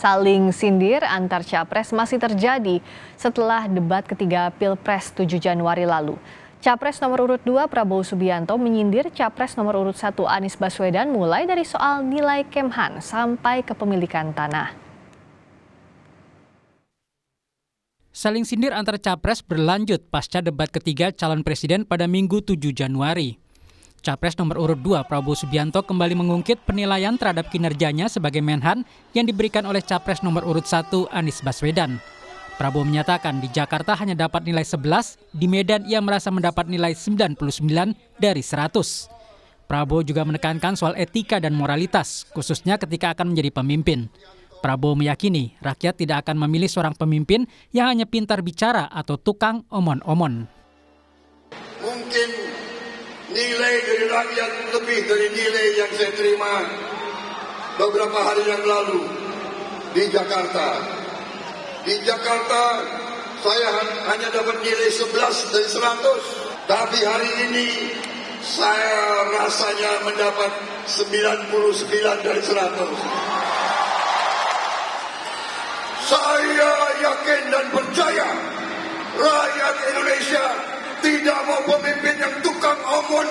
Saling sindir antar capres masih terjadi setelah debat ketiga Pilpres 7 Januari lalu. Capres nomor urut 2 Prabowo Subianto menyindir Capres nomor urut 1 Anies Baswedan mulai dari soal nilai Kemhan sampai kepemilikan tanah. Saling sindir antar capres berlanjut pasca debat ketiga calon presiden pada Minggu 7 Januari. Capres nomor urut 2 Prabowo Subianto kembali mengungkit penilaian terhadap kinerjanya sebagai Menhan yang diberikan oleh Capres nomor urut 1 Anies Baswedan. Prabowo menyatakan di Jakarta hanya dapat nilai 11, di Medan ia merasa mendapat nilai 99 dari 100. Prabowo juga menekankan soal etika dan moralitas, khususnya ketika akan menjadi pemimpin. Prabowo meyakini rakyat tidak akan memilih seorang pemimpin yang hanya pintar bicara atau tukang omon-omon. Mungkin nilai dari rakyat lebih dari nilai yang saya terima beberapa hari yang lalu di Jakarta. Di Jakarta saya hanya dapat nilai 11 dari 100. Tapi hari ini saya rasanya mendapat 99 dari 100. Saya yakin dan percaya rakyat Indonesia tidak mau pemimpin yang tukang omon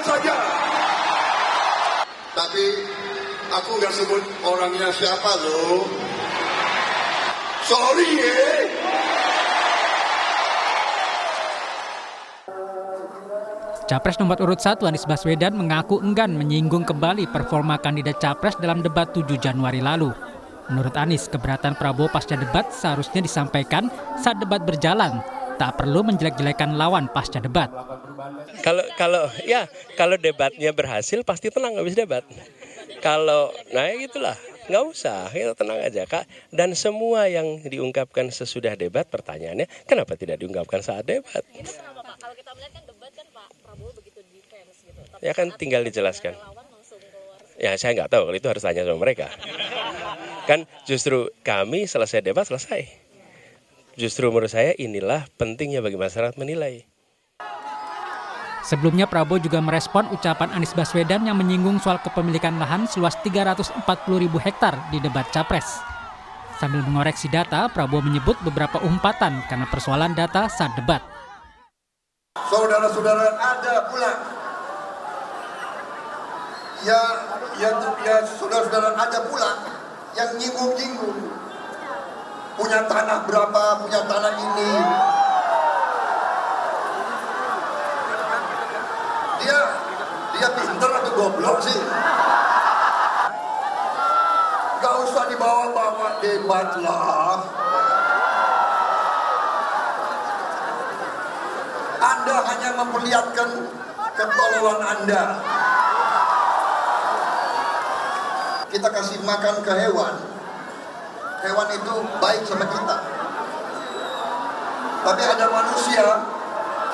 saja. Tapi aku nggak sebut orangnya siapa loh. Sorry Capres nomor urut 1 Anies Baswedan mengaku enggan menyinggung kembali performa kandidat Capres dalam debat 7 Januari lalu. Menurut Anies, keberatan Prabowo pasca debat seharusnya disampaikan saat debat berjalan. Tak perlu menjelek-jelekan lawan pasca debat. Kalau debatnya berhasil pasti tenang habis debat. Ya gitulah, nggak usah, kita tenang aja Kak. Dan semua yang diungkapkan sesudah debat, pertanyaannya kenapa tidak diungkapkan saat debat? Kenapa Pak? Kalau kita melihat kan debat kan Pak Prabowo begitu defense gitu. Tapi Ya kan tinggal dijelaskan. Ya saya nggak tahu, kalau itu harus tanya sama mereka. Kan justru kami selesai debat selesai. Justru menurut saya inilah pentingnya bagi masyarakat menilai. Sebelumnya Prabowo juga merespon ucapan Anies Baswedan yang menyinggung soal kepemilikan lahan seluas 340.000 hektar di debat Capres. Sambil mengoreksi data, Prabowo menyebut beberapa umpatan karena persoalan data saat debat. Saudara-saudara, ada pula ya saudara-saudara ada pula yang nyinggung-nyinggung. Punya tanah berapa, punya tanah ini. Dia pintar atau goblok sih? Gak usah dibawa-bawa debat lah. Anda hanya memperlihatkan ketololan Anda. Kita kasih makan ke hewan. Hewan itu baik sama kita. Tapi ada manusia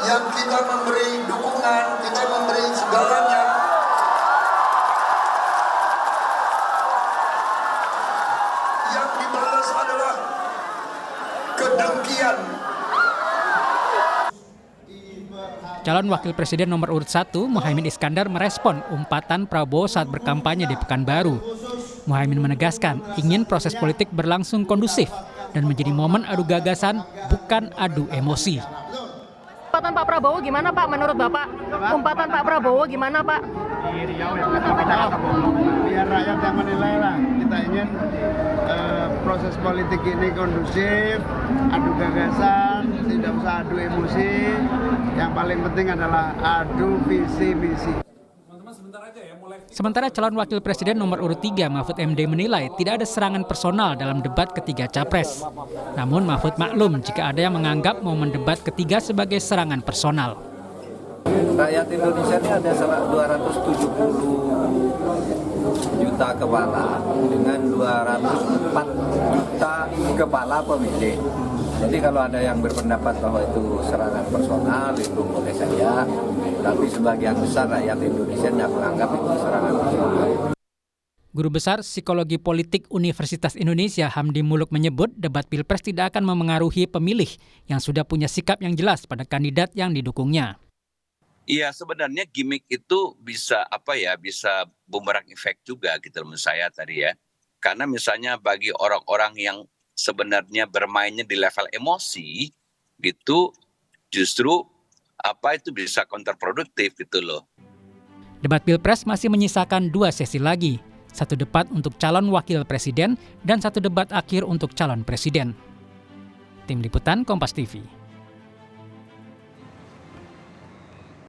yang kita memberi dukungan, kita memberi segalanya. Yang dibalas adalah kedengkian. Calon Wakil Presiden nomor urut 1, Muhaimin Iskandar merespon umpatan Prabowo saat berkampanye di Pekanbaru. Muhaimin menegaskan ingin proses politik berlangsung kondusif dan menjadi momen adu gagasan, bukan adu emosi. Umpatan Pak Prabowo gimana Pak menurut Bapak? Umpatan Pak Prabowo gimana Pak? Di Riau yang biar rakyat yang menilai lah. Kita ingin proses politik ini kondusif, adu gagasan, tidak usah adu emosi. Yang paling penting adalah adu visi misi. Sementara calon wakil presiden nomor urut 3 Mahfud MD menilai tidak ada serangan personal dalam debat ketiga Capres. Namun Mahfud maklum jika ada yang menganggap momen debat ketiga sebagai serangan personal. Rakyat Indonesia ini ada 270 juta kepala dengan 204 juta kepala pemilih. Jadi kalau ada yang berpendapat bahwa itu serangan personal, itu boleh saja. Tapi sebagian besar rakyat Indonesia tidak menganggap itu serangan personal. Guru Besar Psikologi Politik Universitas Indonesia Hamdi Muluk menyebut debat Pilpres tidak akan memengaruhi pemilih yang sudah punya sikap yang jelas pada kandidat yang didukungnya. Iya, sebenarnya gimmick itu bisa bisa bumerang efek juga gitu menurut saya tadi ya. Karena misalnya bagi orang-orang yang sebenarnya bermainnya di level emosi, gitu, justru itu bisa kontraproduktif gitu loh. Debat Pilpres masih menyisakan 2 sesi lagi. 1 debat untuk calon wakil presiden dan 1 debat akhir untuk calon presiden. Tim Liputan Kompas TV.